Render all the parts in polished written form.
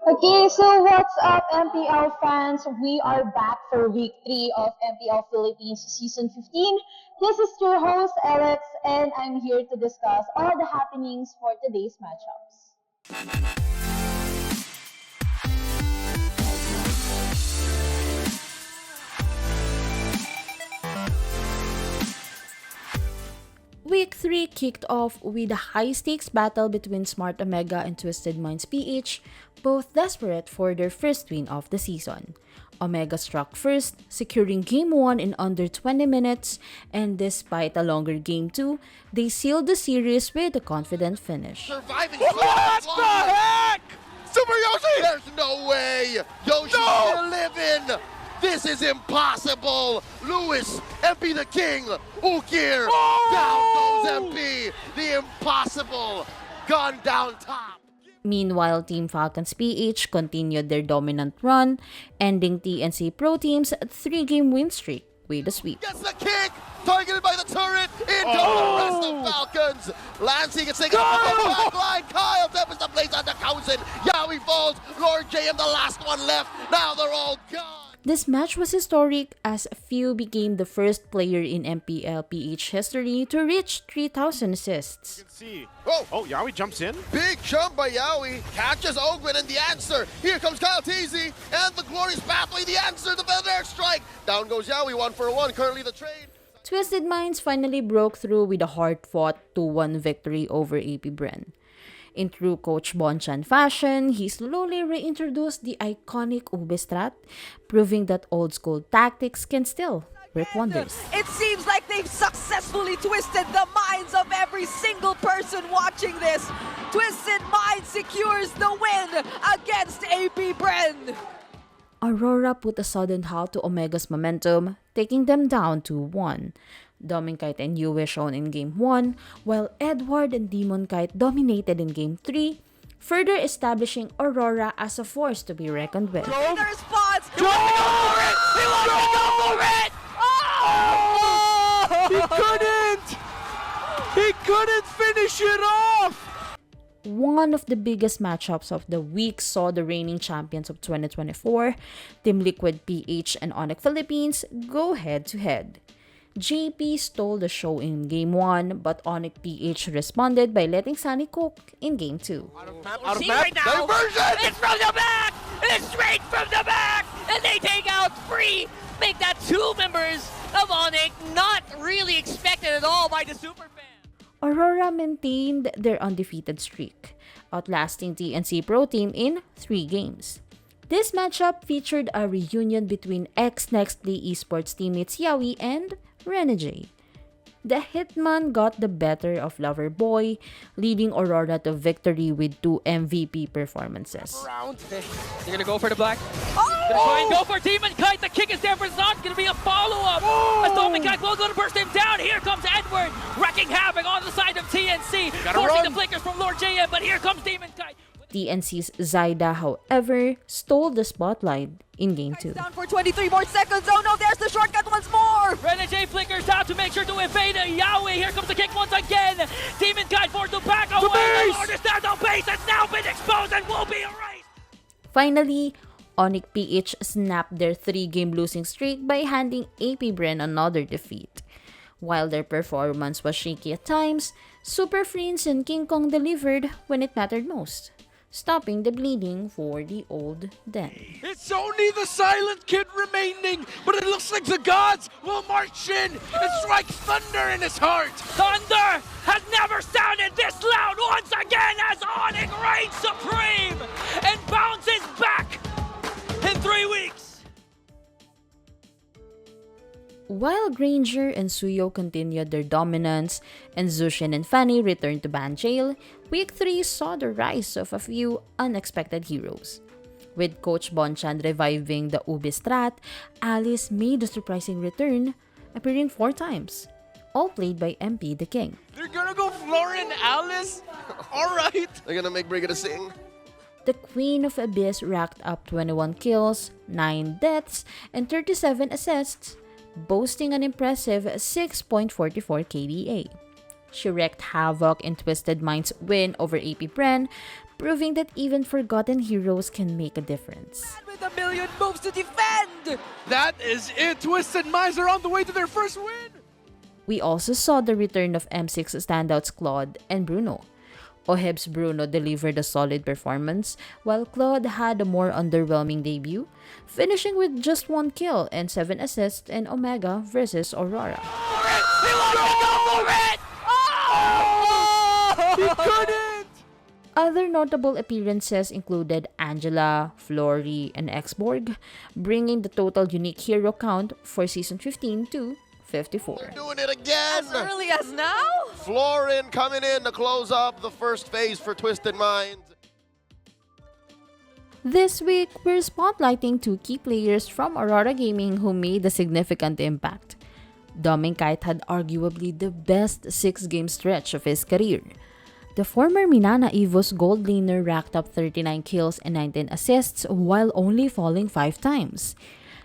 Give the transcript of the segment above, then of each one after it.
Okay, so what's up, MPL fans? We are back for week 3 of MPL Philippines season 15. This is your host, Elex, and I'm here to discuss all the happenings for today's matchups. Week 3 kicked off with a high-stakes battle between Smart Omega and Twisted Minds PH, both desperate for their first win of the season. Omega struck first, securing Game 1 in under 20 minutes, and despite a longer Game 2, they sealed the series with a confident finish. Surviving what the heck? Super Yoshi! There's no way! Yoshi's still living! This is impossible! Lewis, MP the King, Ukir, down goes MP! The impossible gone down top! Meanwhile, Team Falcons PH continued their dominant run, ending TNC Pro Team's 3-game win streak with a sweep. Gets the kick! Targeted by the turret! In goes the rest of Falcons! Lansing gets taken up from the back line! Kyle tempers the place under Cousin! Yowie falls! Lord JM the last one left! Now they're all gone! This match was historic as Few became the first player in MPL PH history to reach 3,000 assists. You can see. Oh, Yowie jumps in. big jump by Yowie. Catches Ogwin and the answer. Here comes Kyle Teasy and the glorious pathway. The answer, the feather strike. Down goes Yowie, 1-for-1. Currently the trade. Twisted Minds finally broke through with a hard-fought 2-1 victory over AP Bren. In true Coach Bonchan fashion, he slowly reintroduced the iconic Ube strat, proving that old-school tactics can still work wonders. It seems like they've successfully twisted the minds of every single person watching this. Twisted Minds secures the win against AP Bren. Aurora put a sudden halt to Omega's momentum, taking them down 2-1. Dominkite and Yue shone in Game 1, while Edward and Demonkite dominated in Game 3, further establishing Aurora as a force to be reckoned with. The response. He wants to go for it! He wants to go for it! Oh! He couldn't! He couldn't finish it off! One of the biggest matchups of the week saw the reigning champions of 2024, Team Liquid PH and ONIC Philippines, go head-to-head. JP stole the show in Game 1, but ONIC PH responded by letting Sunny cook in Game 2. Out of See map. right now, Diversion! it's from the back! It's straight from the back! And they take out three, make that two members of ONIC, not really expected at all by the super fan. Aurora maintained their undefeated streak, outlasting TNC Pro Team in 3 games. This matchup featured a reunion between ex-Nextly Esports teammates Yowie and Renegade. The Hitman got the better of Loverboy, leading Aurora to victory with 2 MVP performances. Round. You're gonna go for the black. Oh! Gonna try and go for Demon Kite. The kick is there, but it's not gonna be a follow-up. As Demon Kite will go to burst him down. Here comes Edward, wrecking havoc on the side of TNC, Gotta forcing run. the flickers from Lord JM, but here comes Demon Kite. TNC's Zyda, however, stole the spotlight in Game 2. Down for 23 more seconds. Oh no, there's the shortcut once more. Renegade flickers down to make sure to evade Yahweh. Here comes the kick once again. Demon Kite forced to back away. The base! Lord is down. The base has now been exposed and will be erased. Finally, ONIC PH snapped their 3-game losing streak by handing AP Bren another defeat. While their performance was shaky at times, Super Friends and King Kong delivered when it mattered most, stopping the bleeding for the old den. It's only the silent kid remaining, but it looks like the gods will march in and strike thunder in his heart. Thunder has never sounded this loud once again as ONIC reigns supreme and bounces back in 3 weeks. While Granger and Suyo continued their dominance and Zushin and Fanny returned to ban jail, Week 3 saw the rise of a few unexpected heroes. With Coach Bonchan reviving the Ube strat, Alice made a surprising return, appearing 4 times, all played by MP the King. They're gonna go Florin Alice? Alright. They're gonna make Brigada sing. The Queen of Abyss racked up 21 kills, 9 deaths, and 37 assists, boasting an impressive 6.44 KDA. She wreaked havoc in Twisted Mind's win over AP Bren, proving that even forgotten heroes can make a difference. With a million moves to defend! That is it. Twisted Minds are on the way to their first win. We also saw the return of M6 standouts Claude and Bruno. Oheb's Bruno delivered a solid performance, while Claude had a more underwhelming debut, finishing with just 1 kill and 7 assists in Omega versus Aurora. He wants to go for it! Oh! He couldn't! Other notable appearances included Angela, Flory, and Xborg, bringing the total unique hero count for Season 15 to 54. Doing it again. As early as now? Florin coming in to close up the first phase for Twisted Minds. This week, we're spotlighting 2 key players from Aurora Gaming who made a significant impact. Dominkite had arguably the best 6-game stretch of his career. The former Minana Evo's gold laner racked up 39 kills and 19 assists while only falling 5 times,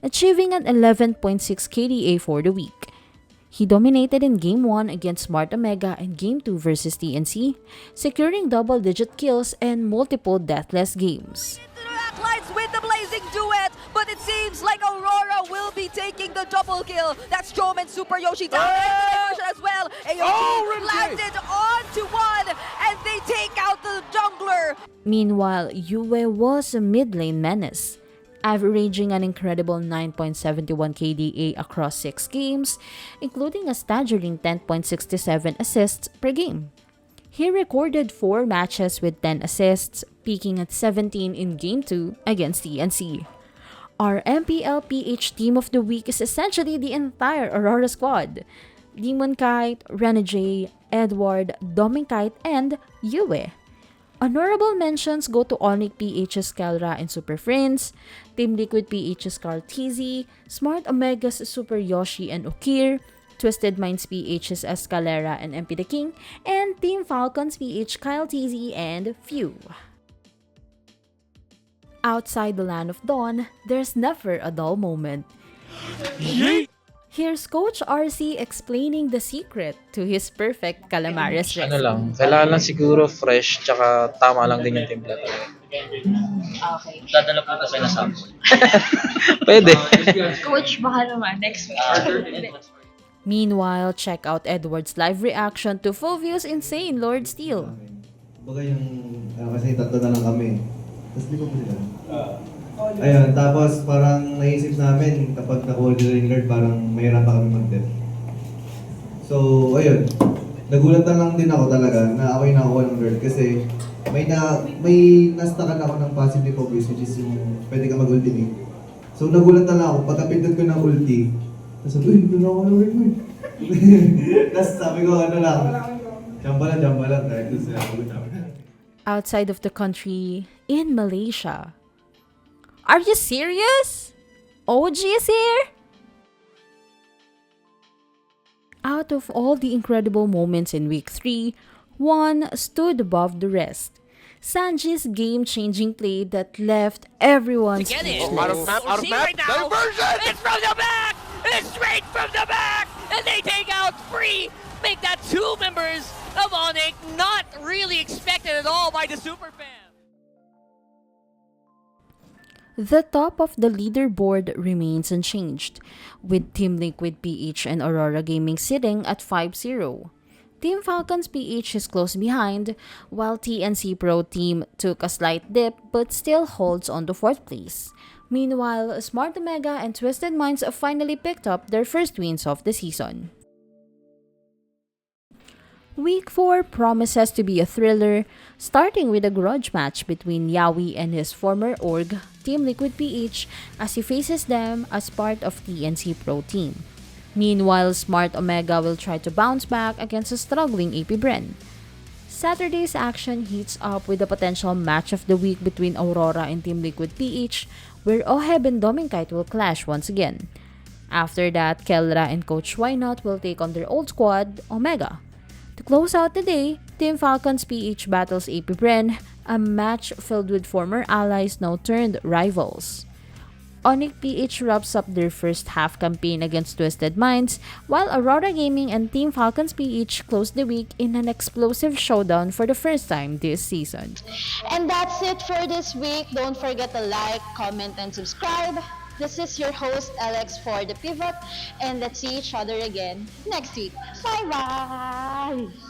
achieving an 11.6 KDA for the week. He dominated in Game 1 against Smart Omega and Game 2 versus TNC, securing double-digit kills and multiple deathless games. The backlines with the blazing duet, but it seems like Aurora will be taking the double kill. That's Jom and Super Yoshi down as well. AOT landed onto one, and they take out the jungler. Meanwhile, Yue was a mid-lane menace, averaging an incredible 9.71 KDA across 6 games, including a staggering 10.67 assists per game. He recorded 4 matches with 10 assists, peaking at 17 in Game 2 against TNC. Our MPL PH Team of the Week is essentially the entire Aurora squad: Demonkite, Renegade, Edward, Dominkite, and Yue. Honorable mentions go to ONIC PH's Calra and Super Friends, Team Liquid PH's Carl TZ, Smart Omega's Super Yoshi and Okir, Twisted Minds PH's Escalera and MP the King, and Team Falcons PH Kyle TZ and Few. Outside the land of Dawn, there's never a dull moment. Yeet! Here's Coach Arsy explaining the secret to his perfect calamares Ano recipe. lang, kailangan lang siguro fresh, tsaka tama lang din yung timpla talaga. Okay. Dadala po kasi na sample. Pwede. Coach, baka naman next week. Meanwhile, check out Edward's live reaction to Fulvio's insane Lord Steel. Baga yung, kasi tatlo na lang kami. Tapos di ko po sila. Ayun, tapos parang naisip namin kapag na-hold ring guard, parang mahirap pa kami mag-death. So, ayun. Nagulat lang din ako talaga na ako yung nakakuha ng guard kasi may nastakan ako ng passive focus, which is yung pwede ka mag-ultimate. So, nagulat lang ako. Pagkapindot ko ng ulti, tapos sabi, doon ako ng ring guard. Tapos sabi ko, ano lang, jamba lang, kahit doon sila Labutap. Outside of the country, in Malaysia. Are you serious? OG is here? Out of all the incredible moments in Week 3, one stood above the rest. Sanji's game-changing play that left everyone Get it. speechless. Out of map, See right now. diversion! It's from the back! It's straight from the back! And they take out Free! Make that 2 members of ONIC not really expected at all by the super fam. The top of the leaderboard remains unchanged, with Team Liquid PH and Aurora Gaming sitting at 5-0. Team Falcons PH is close behind, while TNC Pro Team took a slight dip but still holds on to 4th place. Meanwhile, Smart Omega and Twisted Minds have finally picked up their first wins of the season. Week 4 promises to be a thriller, starting with a grudge match between Yawi and his former org, Team Liquid PH, as he faces them as part of TNC Pro Team. Meanwhile, Smart Omega will try to bounce back against a struggling AP Bren. Saturday's action heats up with a potential match of the week between Aurora and Team Liquid PH, where Oheb and Dominkite will clash once again. After that, Kelra and Coach Wynot will take on their old squad, Omega. To close out the day, Team Falcons PH battles AP Bren, a match filled with former allies now turned rivals. ONIC PH wraps up their first half campaign against Twisted Minds, while Aurora Gaming and Team Falcons PH closed the week in an explosive showdown for the first time this season. And that's it for this week. Don't forget to like, comment, and subscribe. This is your host, Elex for The Pivot, and let's see each other again next week. Bye-bye!